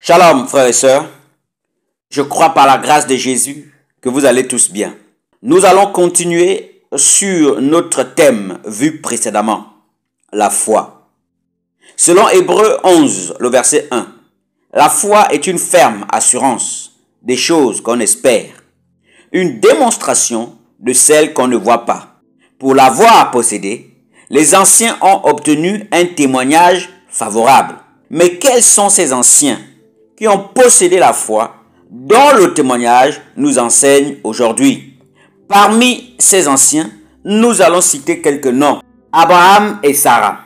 Shalom frères et sœurs, je crois par la grâce de Jésus que vous allez tous bien. Nous allons continuer sur notre thème vu précédemment, la foi. Selon Hébreux 11, le verset 1, la foi est une ferme assurance des choses qu'on espère, une démonstration de celles qu'on ne voit pas. Pour l'avoir possédée, les anciens ont obtenu un témoignage favorable. Mais quels sont ces anciens qui ont possédé la foi dont le témoignage nous enseigne aujourd'hui? Parmi ces anciens, nous allons citer quelques noms. Abraham et Sarah.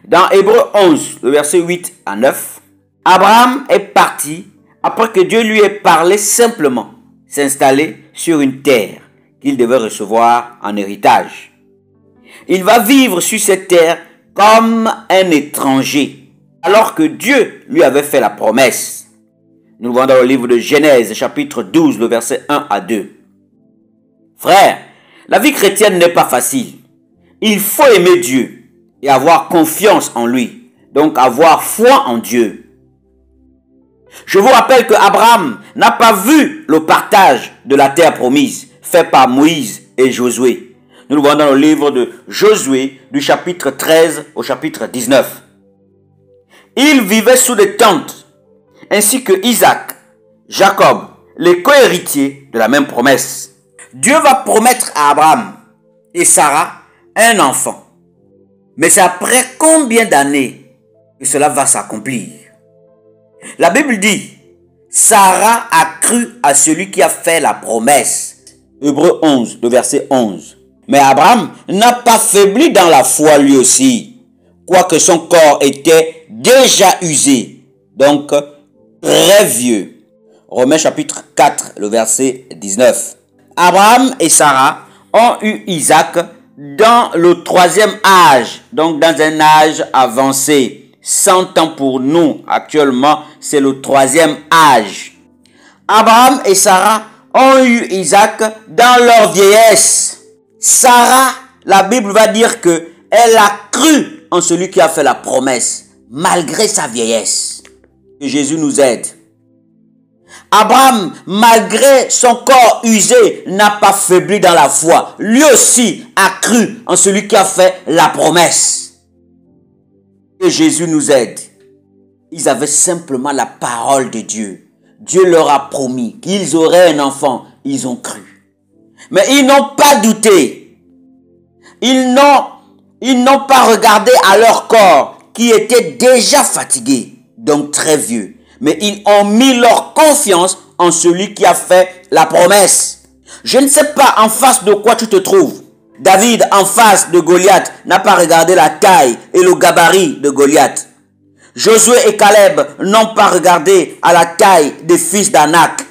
Dans Hébreux 11, le verset 8 à 9, Abraham est parti après que Dieu lui ait parlé simplement s'installer sur une terre qu'il devait recevoir en héritage. Il va vivre sur cette terre comme un étranger, alors que Dieu lui avait fait la promesse. Nous le voyons dans le livre de Genèse, chapitre 12, le verset 1 à 2. Frères, la vie chrétienne n'est pas facile. Il faut aimer Dieu et avoir confiance en lui, donc avoir foi en Dieu. Je vous rappelle que Abraham n'a pas vu le partage de la terre promise fait par Moïse et Josué. Nous le voyons dans le livre de Josué du chapitre 13 au chapitre 19. Il vivait sous des tentes, ainsi que Isaac, Jacob, les co-héritiers de la même promesse. Dieu va promettre à Abraham et Sarah un enfant. Mais c'est après combien d'années que cela va s'accomplir? La Bible dit, Sarah a cru à celui qui a fait la promesse. Hébreux 11, le verset 11. Mais Abraham n'a pas faibli dans la foi lui aussi, quoique son corps était déjà usé, donc très vieux. Romains chapitre 4, le verset 19. Abraham et Sarah ont eu Isaac dans le troisième âge, donc dans un âge avancé. 100 ans pour nous, actuellement, c'est le troisième âge. Abraham et Sarah ont eu Isaac dans leur vieillesse. Sarah, la Bible va dire que elle a cru en celui qui a fait la promesse, malgré sa vieillesse. Que Jésus nous aide. Abraham, malgré son corps usé, n'a pas faibli dans la foi. Lui aussi a cru en celui qui a fait la promesse. Que Jésus nous aide. Ils avaient simplement la parole de Dieu. Dieu leur a promis qu'ils auraient un enfant. Ils ont cru. Mais ils n'ont pas douté. Ils n'ont pas regardé à leur corps qui était déjà fatigué, donc très vieux. Mais ils ont mis leur confiance en celui qui a fait la promesse. Je ne sais pas en face de quoi tu te trouves. David, en face de Goliath, n'a pas regardé la taille et le gabarit de Goliath. Josué et Caleb n'ont pas regardé à la taille des fils d'Anak.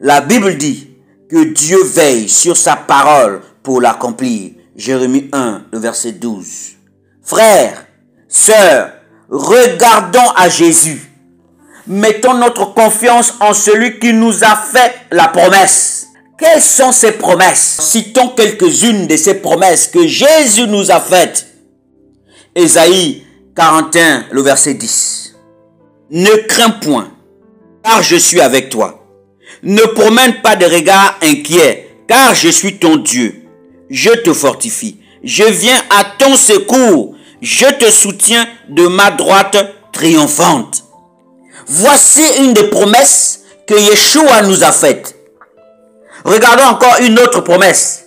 La Bible dit que Dieu veille sur sa parole pour l'accomplir. Jérémie 1, le verset 12. Frères, sœurs, regardons à Jésus. Mettons notre confiance en celui qui nous a fait la promesse. Quelles sont ces promesses? Citons quelques-unes de ces promesses que Jésus nous a faites. Ésaïe 41, le verset 10. Ne crains point, car je suis avec toi. Ne promène pas de regard inquiet, car je suis ton Dieu. Je te fortifie. Je viens à ton secours. Je te soutiens de ma droite triomphante. Voici une des promesses que Yeshua nous a faites. Regardons encore une autre promesse.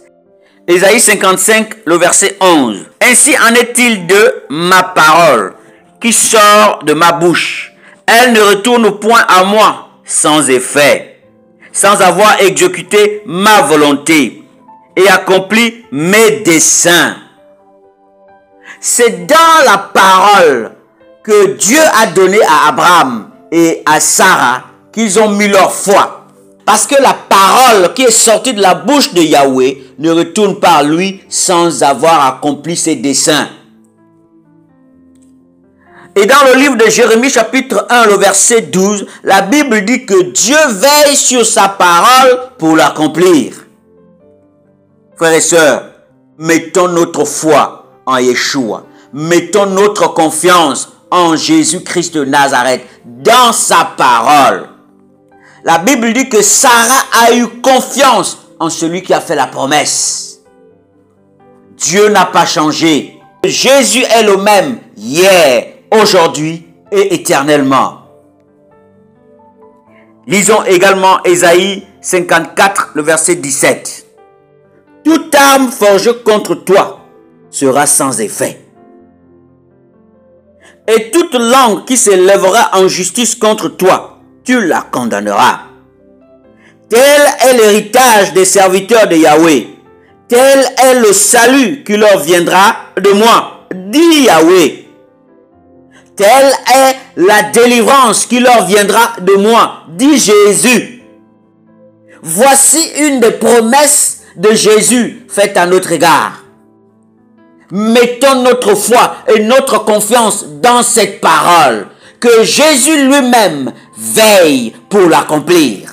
Ésaïe 55, le verset 11. Ainsi en est-il de ma parole qui sort de ma bouche. Elle ne retourne point à moi sans effet, sans avoir exécuté ma volonté et accompli mes desseins. C'est dans la parole que Dieu a donnée à Abraham et à Sarah qu'ils ont mis leur foi. Parce que la parole qui est sortie de la bouche de Yahweh ne retourne pas à lui sans avoir accompli ses desseins. Et dans le livre de Jérémie chapitre 1, le verset 12, la Bible dit que Dieu veille sur sa parole pour l'accomplir. Frères et sœurs, mettons notre foi en Yeshua. Mettons notre confiance en Jésus-Christ de Nazareth, dans sa parole. La Bible dit que Sarah a eu confiance en celui qui a fait la promesse. Dieu n'a pas changé. Jésus est le même hier, aujourd'hui et éternellement. Lisons également Ésaïe 54, le verset 17. Toute arme forgée contre toi sera sans effet. Et toute langue qui s'élèvera en justice contre toi, tu la condamneras. Tel est l'héritage des serviteurs de Yahweh. Tel est le salut qui leur viendra de moi, dit Yahweh. Telle est la délivrance qui leur viendra de moi, dit Jésus. Voici une des promesses de Jésus faites à notre égard. Mettons notre foi et notre confiance dans cette parole, que Jésus lui-même veille pour l'accomplir.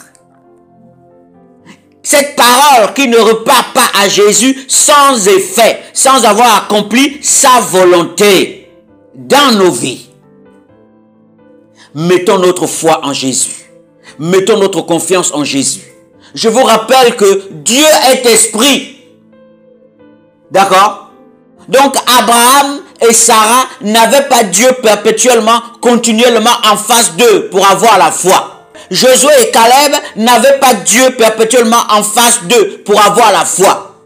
Cette parole qui ne repart pas à Jésus sans effet, sans avoir accompli sa volonté dans nos vies. Mettons notre foi en Jésus. Mettons notre confiance en Jésus. Je vous rappelle que Dieu est esprit. D'accord? Donc Abraham et Sarah n'avaient pas Dieu perpétuellement, continuellement en face d'eux pour avoir la foi. Josué et Caleb n'avaient pas Dieu perpétuellement en face d'eux pour avoir la foi.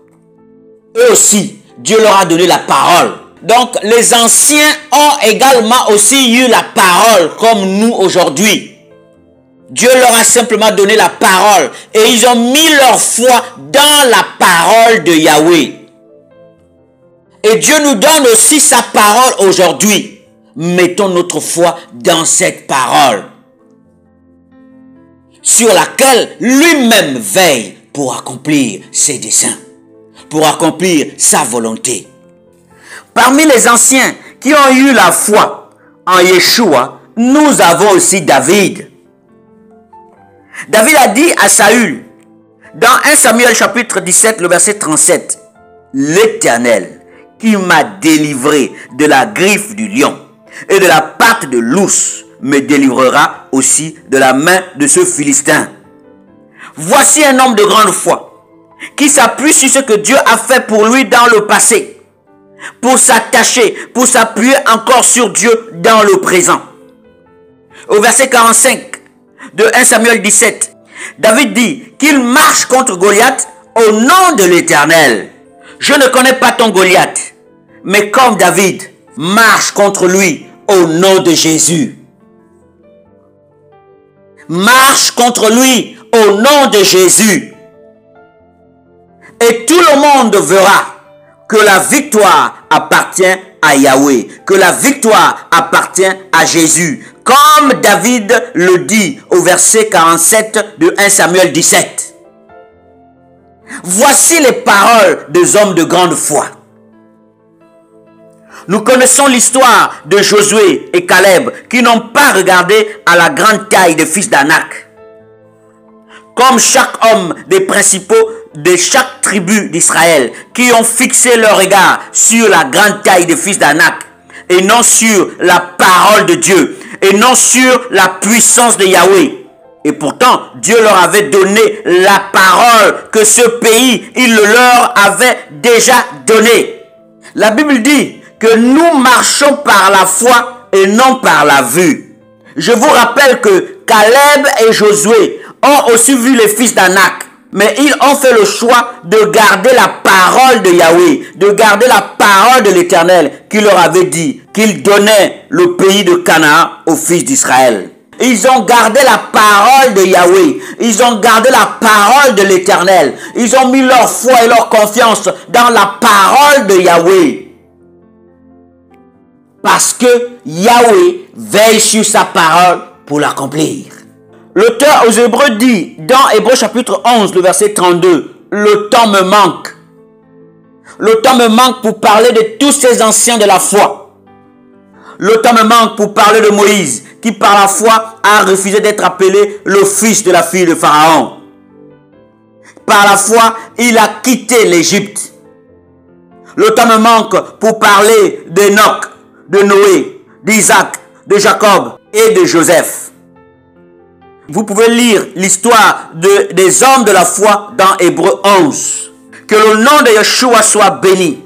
Eux aussi, Dieu leur a donné la parole. Donc les anciens ont également aussi eu la parole comme nous aujourd'hui. Dieu leur a simplement donné la parole et ils ont mis leur foi dans la parole de Yahweh. Et Dieu nous donne aussi sa parole aujourd'hui. Mettons notre foi dans cette parole sur laquelle lui-même veille pour accomplir ses desseins, pour accomplir sa volonté. Parmi les anciens qui ont eu la foi en Yeshua, nous avons aussi David. David a dit à Saül, dans 1 Samuel chapitre 17, le verset 37, « L'Éternel qui m'a délivré de la griffe du lion et de la patte de l'ours me délivrera aussi de la main de ce Philistin. » Voici un homme de grande foi qui s'appuie sur ce que Dieu a fait pour lui dans le passé, pour s'attacher, pour s'appuyer encore sur Dieu dans le présent. Au verset 45 de 1 Samuel 17, David dit qu'il marche contre Goliath au nom de l'Éternel. Je ne connais pas ton Goliath, mais comme David, marche contre lui au nom de Jésus. Marche contre lui au nom de Jésus. Et tout le monde verra que la victoire appartient à Yahweh, que la victoire appartient à Jésus. Comme David le dit au verset 47 de 1 Samuel 17. Voici les paroles des hommes de grande foi. Nous connaissons l'histoire de Josué et Caleb qui n'ont pas regardé à la grande taille des fils d'Anak. Comme chaque homme des principaux de chaque tribu d'Israël qui ont fixé leur regard sur la grande taille des fils d'Anak et non sur la parole de Dieu et non sur la puissance de Yahweh. Et pourtant, Dieu leur avait donné la parole que ce pays, il le leur avait déjà donné. La Bible dit que nous marchons par la foi et non par la vue. Je vous rappelle que Caleb et Josué ont aussi vu les fils d'Anak, mais ils ont fait le choix de garder la parole de Yahweh, de garder la parole de l'Éternel qui leur avait dit qu'il donnait le pays de Canaan aux fils d'Israël. Ils ont gardé la parole de Yahweh. Ils ont gardé la parole de l'Éternel. Ils ont mis leur foi et leur confiance dans la parole de Yahweh. Parce que Yahweh veille sur sa parole pour l'accomplir. L'auteur aux Hébreux dit, dans Hébreux chapitre 11, le verset 32, « Le temps me manque. » Le temps me manque pour parler de tous ces anciens de la foi. Le temps me manque pour parler de Moïse, qui par la foi a refusé d'être appelé le fils de la fille de Pharaon. Par la foi, il a quitté l'Égypte. Le temps me manque pour parler d'Enoch, de Noé, d'Isaac, de Jacob et de Joseph. Vous pouvez lire l'histoire des hommes de la foi dans Hébreux 11. Que le nom de Yeshua soit béni.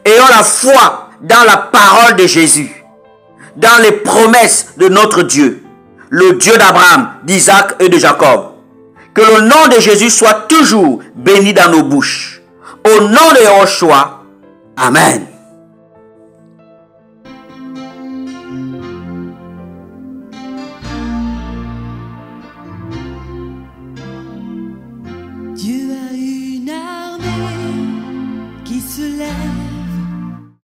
Ayons la foi dans la parole de Jésus, dans les promesses de notre Dieu, le Dieu d'Abraham, d'Isaac et de Jacob. Que le nom de Jésus soit toujours béni dans nos bouches. Au nom de Yeshua, Amen.